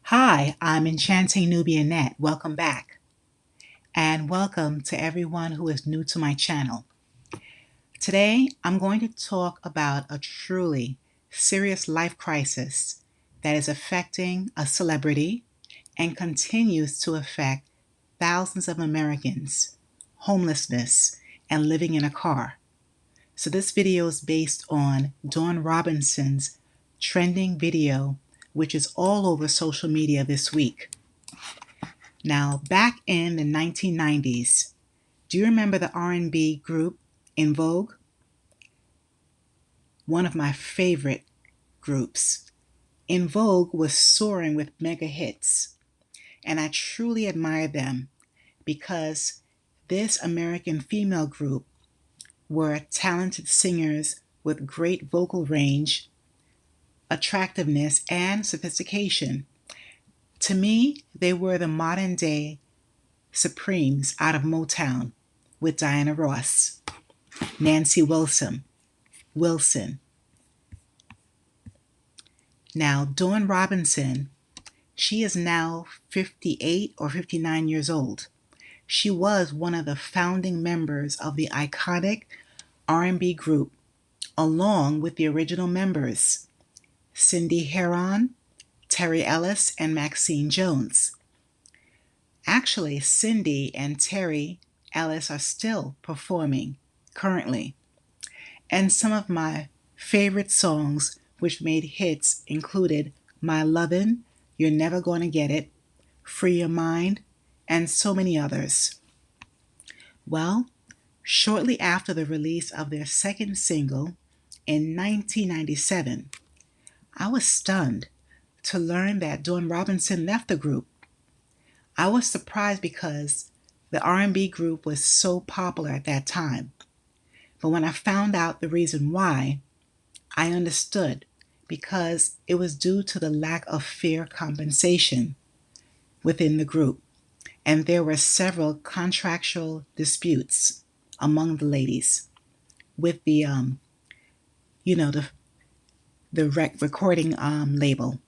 Hi, I'm Enchanting Nubian Net. Welcome back. And welcome to everyone who is new to my channel. Today, I'm going to talk about a truly serious life crisis that is affecting a celebrity and continues to affect thousands of Americans, homelessness, and living in a car. So this video is based on Dawn Robinson's trending video, which is all over social media this week. Now, back in the 1990s, do you remember the R&B group In Vogue? One of my favorite groups. In Vogue was soaring with mega hits, and I truly admire them because this American female group were talented singers with great vocal range, attractiveness, and sophistication. To me, they were the modern day Supremes out of Motown with Diana Ross, Nancy Wilson. Now, Dawn Robinson, she is now 58 or 59 years old. She was one of the founding members of the iconic R&B group, along with the original members, Cindy Herron, Terry Ellis, and Maxine Jones. Actually, Cindy and Terry Ellis are still performing currently. And some of my favorite songs which made hits included My Lovin', You're Never Gonna Get It, Free Your Mind, and so many others. Well, shortly after the release of their second single in 1997, I was stunned to learn that Dawn Robinson left the group. I was surprised because the R&B group was so popular at that time. But when I found out the reason why, I understood, because it was due to the lack of fair compensation within the group. And there were several contractual disputes among the ladies with the recording label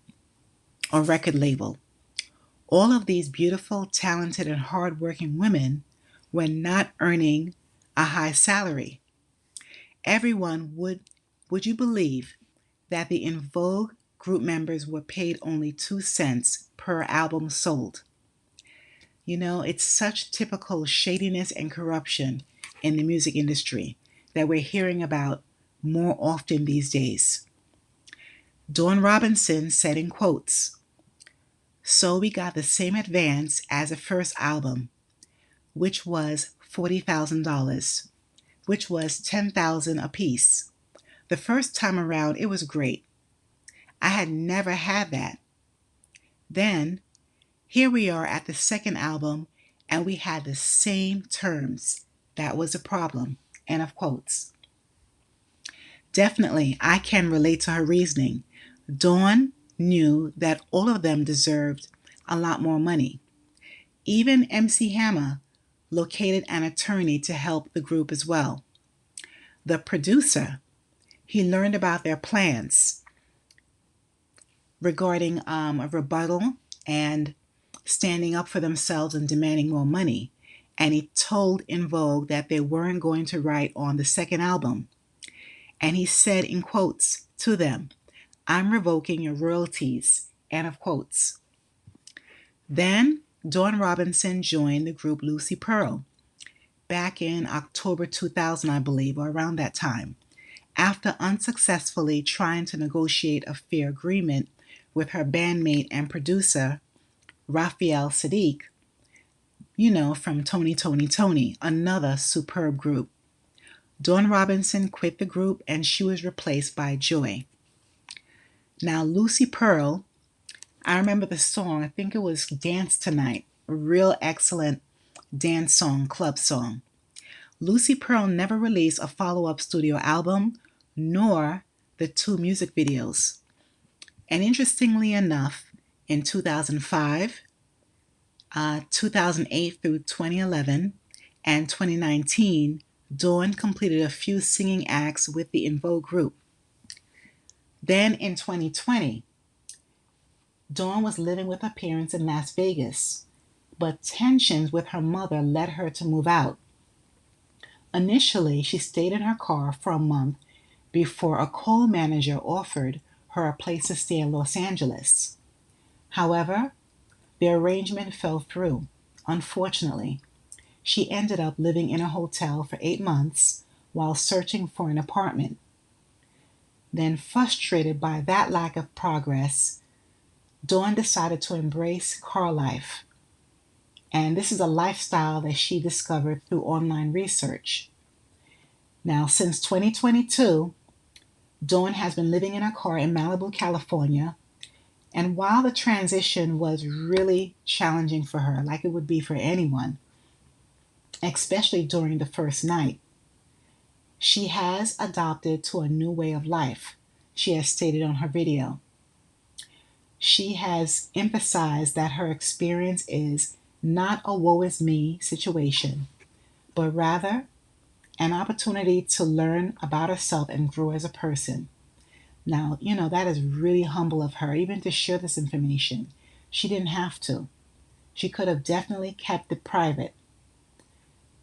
or record label. All of these beautiful, talented, and hardworking women were not earning a high salary. Everyone would you believe that the In Vogue group members were paid only 2 cents per album sold? You know, it's such typical shadiness and corruption in the music industry that we're hearing about more often these days. Dawn Robinson said in quotes, "So we got the same advance as the first album, which was $40,000, which was $10,000 apiece. The first time around, it was great. I had never had that. Then, here we are at the second album, and we had the same terms. That was a problem." End of quotes. Definitely, I can relate to her reasoning. Dawn knew that all of them deserved a lot more money. Even MC Hammer located an attorney to help the group as well. The producer, he learned about their plans regarding a rebuttal and standing up for themselves and demanding more money. And he told In Vogue that they weren't going to write on the second album. And he said in quotes to them, "I'm revoking your royalties." End of quotes. Then Dawn Robinson joined the group Lucy Pearl back in October 2000, I believe, or around that time, after unsuccessfully trying to negotiate a fair agreement with her bandmate and producer, Raphael Saadiq, from Tony, another superb group. Dawn Robinson quit the group and she was replaced by Joy. Now, Lucy Pearl, I remember the song, I think it was Dance Tonight, a real excellent dance song, club song. Lucy Pearl never released a follow-up studio album, nor the 2 music videos. And interestingly enough, in 2005, 2008 through 2011, and 2019, Dawn completed a few singing acts with the In Vogue group. Then in 2020, Dawn was living with her parents in Las Vegas, but tensions with her mother led her to move out. Initially, she stayed in her car for a month before a co-manager offered her a place to stay in Los Angeles. However, the arrangement fell through. Unfortunately, she ended up living in a hotel for 8 months while searching for an apartment. Then, frustrated by that lack of progress, Dawn decided to embrace car life. And this is a lifestyle that she discovered through online research. Now, since 2022, Dawn has been living in a car in Malibu, California. And while the transition was really challenging for her, like it would be for anyone, especially during the first night, she has adopted to a new way of life, she has stated on her video. She has emphasized that her experience is not a woe is me situation, but rather an opportunity to learn about herself and grow as a person. Now, that is really humble of her, even to share this information. She didn't have to. She could have definitely kept it private.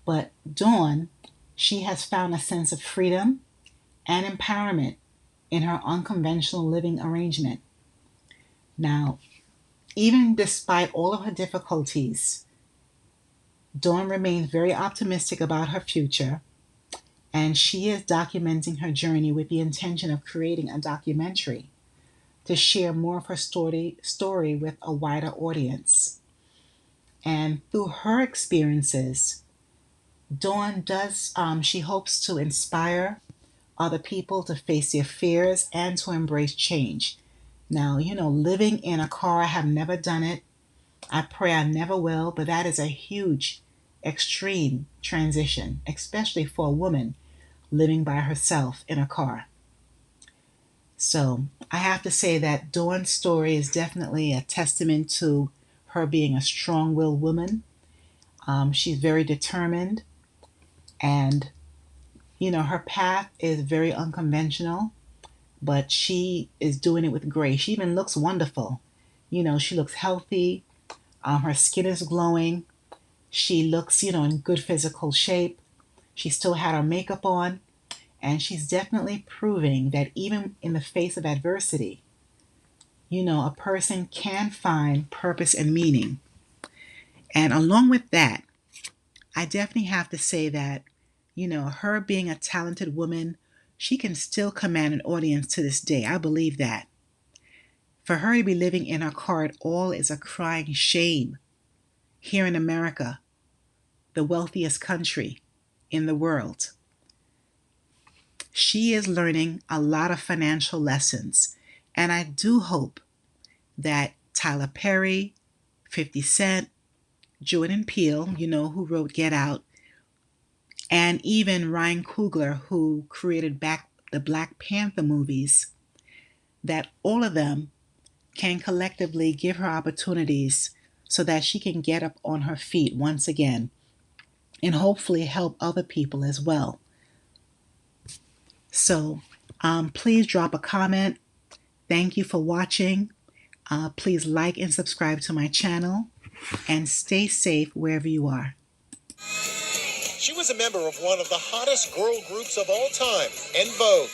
But Dawn, she has found a sense of freedom and empowerment in her unconventional living arrangement. Now, even despite all of her difficulties, Dawn remains very optimistic about her future, and she is documenting her journey with the intention of creating a documentary to share more of her story with a wider audience. And through her experiences, Dawn she hopes to inspire other people to face their fears and to embrace change. Now, living in a car, I have never done it. I pray I never will, but that is a huge, extreme transition, especially for a woman living by herself in a car. So I have to say that Dawn's story is definitely a testament to her being a strong-willed woman. She's very determined, and her path is very unconventional, but she is doing it with grace. She even looks wonderful. She looks healthy. Her skin is glowing. She looks, in good physical shape. She still had her makeup on, and she's definitely proving that even in the face of adversity, a person can find purpose and meaning. And along with that, I definitely have to say that, her being a talented woman, she can still command an audience to this day. I believe that. For her to be living in her car at all is a crying shame here in America, the wealthiest country in the world. She is learning a lot of financial lessons, and I do hope that Tyler Perry, 50 Cent, Jordan Peele, who wrote Get Out, and even Ryan Coogler, who created the Black Panther movies, that all of them can collectively give her opportunities so that she can get up on her feet once again and hopefully help other people as well. So please drop a comment. Thank you for watching. Please like and subscribe to my channel, and stay safe wherever you are. She was a member of one of the hottest girl groups of all time, En Vogue.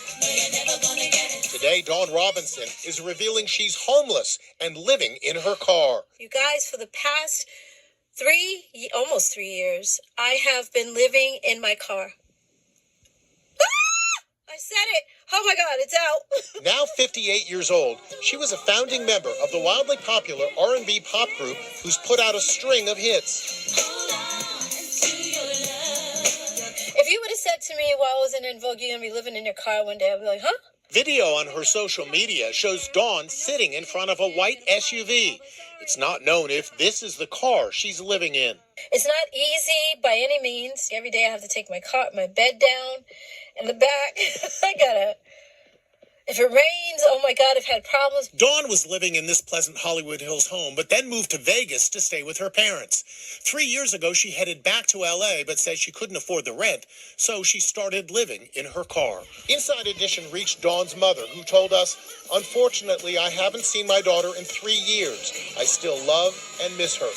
Today, Dawn Robinson is revealing she's homeless and living in her car. You guys, for the past almost 3 years, I have been living in my car. I said it. Oh my God, it's out. Now 58 years old, she was a founding member of the wildly popular R&B pop group who's put out a string of hits. If you would have said to me while I was in Vogue, you're going to be living in your car one day, I'd be like, huh? Video on her social media shows Dawn sitting in front of a white SUV. It's not known if this is the car she's living in. It's not easy by any means. Every day I have to take my bed down in the back. If it rains, oh my God, I've had problems. Dawn was living in this pleasant Hollywood Hills home, but then moved to Vegas to stay with her parents. 3 years ago, she headed back to LA, but said she couldn't afford the rent, so she started living in her car. Inside Edition reached Dawn's mother, who told us, "Unfortunately, I haven't seen my daughter in 3 years. I still love and miss her."